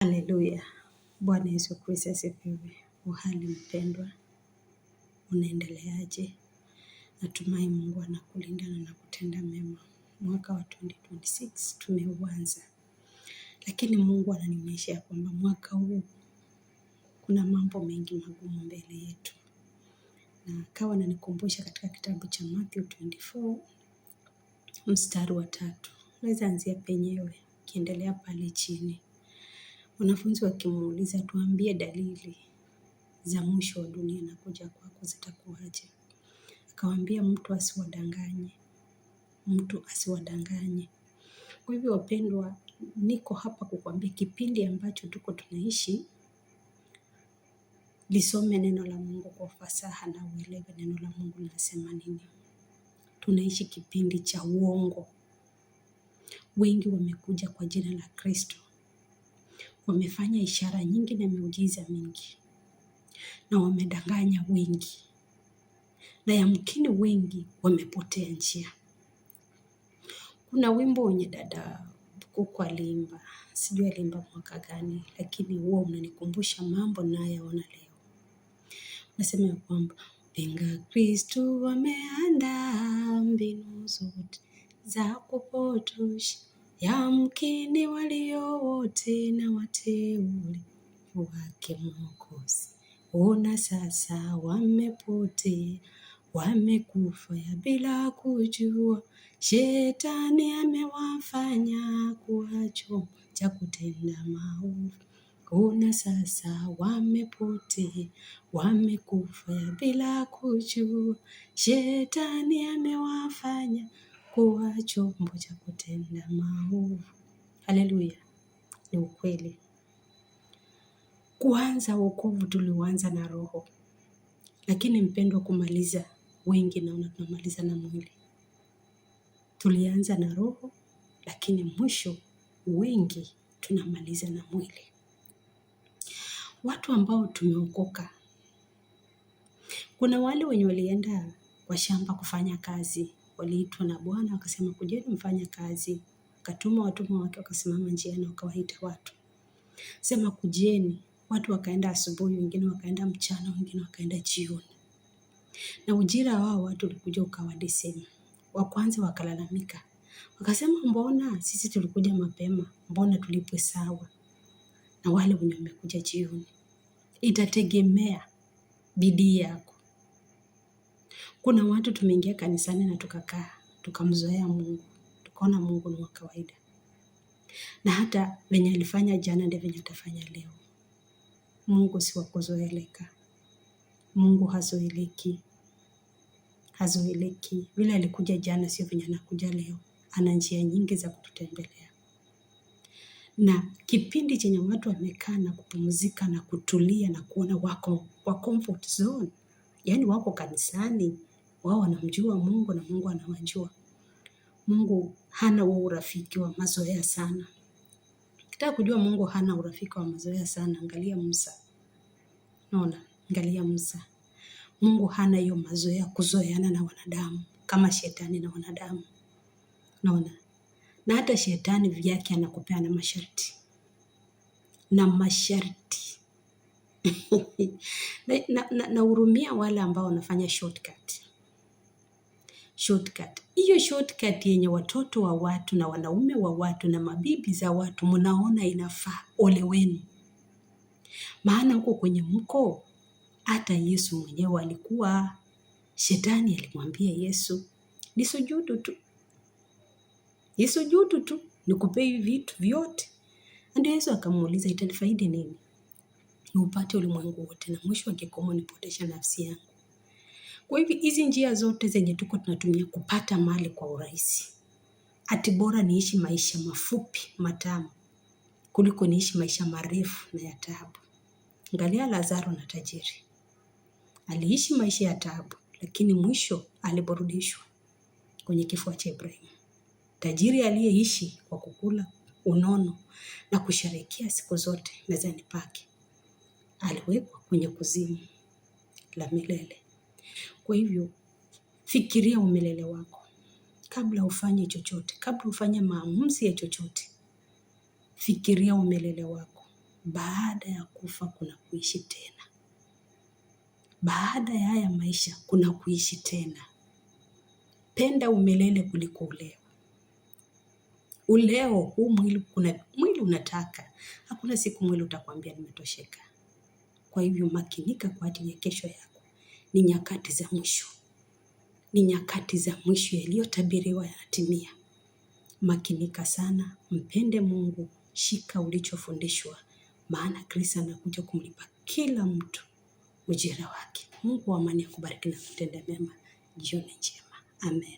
Haleluya. Bwana Yesu Kristo asifiwe. Uhali mpendwa, unaendeleaje? Natumai Mungu anakulinda na anakutenda mema. Mwaka wa 2026 tumeuanza, lakini Mungu ananionyesha ya kwamba mwaka huu kuna mambo mengi magumu mbele yetu, na akawa ananikumbusha katika kitabu cha Matthew 24 mstari wa 3. Naweza anzia penyewe kiendelea pale chini. Wanafunzi wakimuuliza, tuambie dalili za mwisho wa dunia na kuja kwako zitakuwaje? Akawaambia mtu asiwadanganye. Kwa hivyo wapendwa, niko hapa kukwambia kipindi ambacho tuko tunaishi, lisome neno la Mungu kwa ufasaha na uelewe neno la Mungu linasema nini. Tunaishi kipindi cha uongo. Wengi wamekuja kwa jina la Kristo, wamefanya ishara nyingi na miujiza mingi, na wamedanganya wengi, na yamkini wengi wamepotea njia. Kuna wimbo wenye dada Kuku aliimba, sijui aliimba mwaka gani, lakini huo unanikumbusha mambo ninayoona leo. Nasema ya kwamba pinga Kristo wameandaa mbinu zote za kupotosha, yamkini walio wote na wateule wake Mwokozi. Ona sasa wamepotea, wamekufa ya bila kujua, Shetani amewafanya kuwa chombo cha kutenda maovu. Ona sasa wamepotea, wamekufa ya bila kujua, Shetani amewafanya kuwa chombo cha kutenda maovu. Haleluya, ni ukweli. Kuanza wokovu tulianza na roho, lakini mpendwa, kumaliza wengi naona tunamaliza na mwili. Tulianza na roho, lakini mwisho wengi tunamaliza na mwili. Watu ambao tumeokoka, kuna wale wenye walienda kwa shamba kufanya kazi, waliitwa na Bwana wakasema kujeni mfanye kazi, akatuma watumwa wake wakasimama njiani wakawaita watu, sema kujeni. Watu wakaenda asubuhi, wengine wakaenda mchana, wengine wakaenda jioni, na ujira wao watu ulikuja ukawa desema. Wa kwanza wakalalamika, wakasema mbona sisi tulikuja mapema, mbona tulipwe sawa na wale wenye wamekuja jioni? Itategemea bidii yako. Kuna watu tumeingia kanisani na tukakaa, tukamzoea Mungu, tukaona Mungu ni wa kawaida, na hata venye alifanya jana ndio venye atafanya leo. Mungu si wa kuzoeleka. Mungu hazoeleki. Vile alikuja jana sio venye anakuja leo. Ana njia nyingi za kututembelea. Na kipindi chenye watu wamekaa na kupumzika na kutulia na kuona wako kwa comfort zone, yaani wako kanisani, wao wanamjua Mungu na Mungu anawajua. Mungu hana urafiki wa mazoea sana. Ukitaka kujua Mungu hana urafiki wa mazoea sana, angalia Musa. Naona, angalia Musa. Mungu hana hiyo mazoea kuzoeana na wanadamu kama shetani na wanadamu. Naona. Na hata shetani vyake anakupea na masharti. Na hurumia wale ambao wanafanya shortcut. Hiyo shortcut yenye watoto wa watu na wanaume wa watu na mabibi za watu mnaona inafaa, ole wenu. Maana huko kwenye mko, hata Yesu mwenyewe alikuwa, shetani alimwambia Yesu, nisujudu tu, nikupe hivi vitu vyote. Ndio Yesu akamuuliza, itanifaidi nini upate ulimwengu wote na mwisho wa kikomo nipotesha nafsi yangu? Kwa hivyo hizi njia zote zenye tuko tunatumia kupata mali kwa urahisi, ati bora niishi maisha mafupi matamu kuliko niishi maisha marefu na ya taabu. Angalia Lazaro na tajiri. Aliishi maisha ya taabu, lakini mwisho aliburudishwa kwenye kifua cha Ibrahimu. Tajiri aliyeishi kwa kukula unono na kusherehekea siku zote mezani pake, aliwekwa kwenye kuzimu la milele. Kwa hivyo, fikiria umilele wako kabla ufanye chochote, kabla ufanye maamuzi ya chochote. Fikiria umilele wako. baada ya kufa kuna kuishi tena. Baada ya haya maisha kuna kuishi tena. Penda umilele kuliko uleo. Uleo huu mwili unataka. Hakuna siku mwili utakwambia nimetosheka. Kwa hivyo makinika kwa ajili ya kesho yako. Ni nyakati za mwisho. Ni nyakati za mwisho yaliyotabiriwa yanatimia. Makinika sana, mpende Mungu, shika ulichofundishwa. Maana Kristo anakuja kumlipa kila mtu ujira wake. Mungu wa amani akubariki na kutenda mema. Jioni njema. Amen.